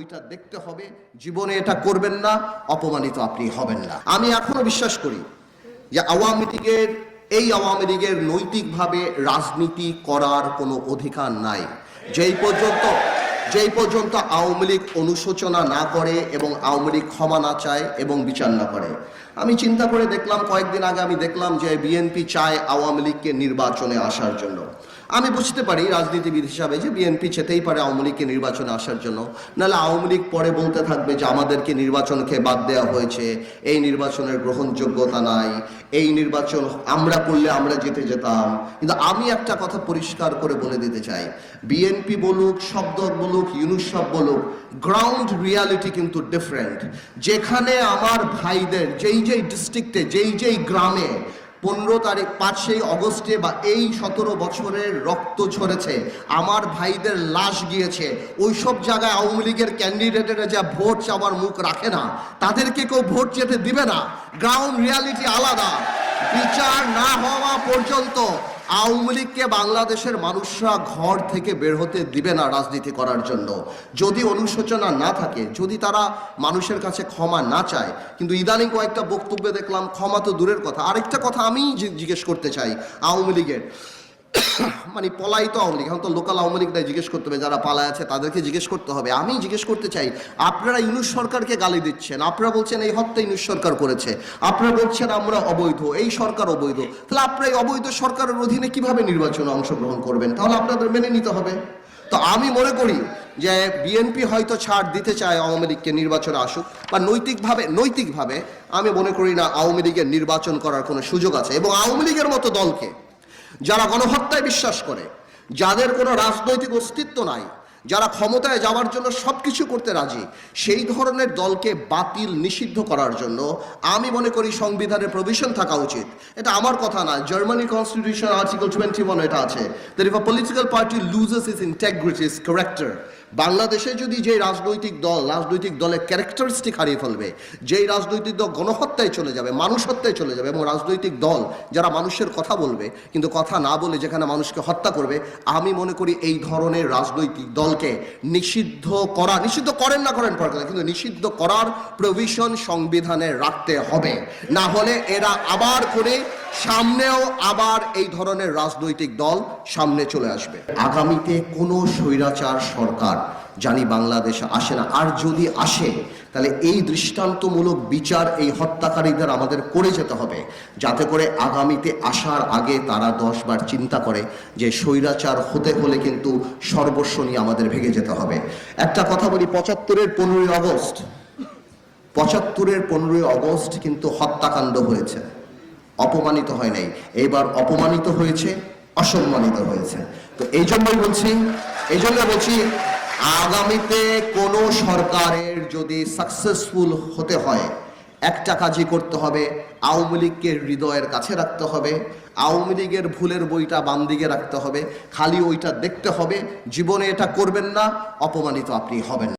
ওইটা দেখতে হবে, জীবনে এটা করবেন না, অপমানিত আপনি হবেন না। আমি এখনো বিশ্বাস করি যে আওয়ামী লীগের নৈতিকভাবে রাজনীতি করার কোনো অধিকার নাই। যেই পর্যন্ত আওয়ামী লীগ অনুশোচনা না করে এবং আওয়ামী লীগ ক্ষমা না চায় এবং বিচার না করে। আমি চিন্তা করে দেখলাম, কয়েকদিন আগে আমি দেখলাম যে বিএনপি চায় আওয়ামী লীগকে নির্বাচনে আসার জন্য। আমি বুঝতে পারি রাজনীতিবিদ হিসাবে যে বিএনপি চেতেই পারে আওয়ামী লীগকে নির্বাচনে আসার জন্য, নাহলে আওয়ামী লীগ পরে বলতে থাকবে যে আমাদেরকে নির্বাচনকে বাদ দেওয়া হয়েছে, এই নির্বাচনের গ্রহণযোগ্যতা নাই, এই নির্বাচন আমরা করলে আমরা জিতে যেতাম। কিন্তু আমি একটা কথা পরিষ্কার করে বলে দিতে চাই, বিএনপি বলুক, শব্দ বলুক, ইউনুস সাহেব বলুক, গ্রাউন্ড রিয়ালিটি কিন্তু ডিফারেন্ট। যেখানে আমার ভাইদের যেই ডিস্ট্রিক্টে যেই গ্রামে 15 তারিখ 5 অগস্টে বা এই 17 বছরের রক্ত ঝরেছে, আমার ভাইদের লাশ গিয়েছে, ওই সব জায়গায় আওয়ামী লীগের ক্যান্ডিডেটেরা যা ভোট চাওয়ার মুখ রাখে না, তাদেরকে কেউ ভোট যেতে দিবে না। গ্রাউন্ড রিয়ালিটি আলাদা। বিচার না হওয়া পর্যন্ত আওয়ামী লীগকে বাংলাদেশের মানুষরা ঘর থেকে বের হতে দিবে না রাজনীতি করার জন্য। যদি অনুশোচনা না থাকে, যদি তারা মানুষের কাছে ক্ষমা না চায়। কিন্তু ইদানিং কয়েকটা বক্তব্যে দেখলাম ক্ষমা তো দূরের কথা। আরেকটা কথা আমি জিজ্ঞেস করতে চাই আওয়ামী লীগের, মানে পলায়িত আওয়ামী লীগ, এখন তো লোকাল আওয়ামী লীগটাই জিজ্ঞেস করতে হবে, যারা পালায় আছে তাদেরকে জিজ্ঞেস করতে হবে। আমি জিজ্ঞেস করতে চাই, আপনারা ইউনুস সরকারকে গালি দিচ্ছেন, আপনারা বলছেন এই হত্যা ইউনুস সরকার করেছে, আপনারা বলছেন আমরা অবৈধ, এই সরকার অবৈধ, তাহলে আপনারা এই অবৈধ সরকারের অধীনে কিভাবে নির্বাচনে অংশগ্রহণ করবেন? তাহলে আপনাদের মেনে নিতে হবে। তো আমি মনে করি যে বিএনপি হয়তো ছাড় দিতে চায় আওয়ামী লীগকে নির্বাচনে আসুক, বা নৈতিকভাবে আমি মনে করি না আওয়ামী লীগের নির্বাচন করার কোনো সুযোগ আছে। এবং আওয়ামী লীগের মতো দলকে, যারা গণহত্যায় বিশ্বাস করে, যাদের কোনো রাজনৈতিক অস্তিত্ব নাই, যারা ক্ষমতায় যাওয়ার জন্য সবকিছু করতে রাজি, সেই ধরনের দলকে বাতিল নিষিদ্ধ করার জন্য আমি মনে করি সংবিধানের প্রভিশন থাকা উচিত। এটা আমার কথা না, জার্মানি কনস্টিটিউশন আর্টিকেল 21 এটা আছে, that if a political party loses its integrity, its character, বাংলাদেশে যদি যে রাজনৈতিক দলের ক্যারেক্টারিস্টিক হারিয়ে ফেলবে, যেই রাজনৈতিক দল গণহত্যায় চলে যাবে, মানুষ হত্যায় চলে যাবে, এবং রাজনৈতিক দল যারা মানুষের কথা বলবে কিন্তু কথা না বলে যেখানে মানুষকে হত্যা করবে, আমি মনে করি এই ধরনের রাজনৈতিক দলকে নিষিদ্ধ করেন না করেন পরে, কিন্তু নিষিদ্ধ করার প্রভিশন সংবিধানে রাখতে হবে। না হলে এরা আবার করে সামনেও আবার এই ধরনের রাজনৈতিক দল সামনে চলে আসবে। আগামীতে কোনো স্বৈরাচার সরকার জানি বাংলাদেশে আসে না, আর যদি আসে তাহলে এই দৃষ্টান্তমূলক বিচার এই হত্যাকারীদের আমাদের করে যেতে হবে, যাতে করে আগামীতে আসার আগে তারা 10 বার চিন্তা করে যে স্বৈরাচার হতে হলে কিন্তু সর্বস্ব নিয়ে আমাদের ভেঙে যেতে হবে। একটা কথা বলি, 75-এর 15ই অগস্ট কিন্তু হত্যাকাণ্ড হয়েছে, অপমানিত হয় নাই। এবার অপমানিত হয়েছে, অসম্মানিত হয়েছে। তো এই জন্যই বলছি আগামীতে কোনো সরকারের যদি সাকসেসফুল হতে হয়, একটা কাজই করতে হবে, আওয়ামী লীগকে হৃদয়ের কাছে রাখতে হবে, আওয়ামী লীগের ভুলের বইটা বাম দিকে রাখতে হবে, খালি ওইটা দেখতে হবে, জীবনে এটা করবেন না, অপমানিত আপনি হবেন।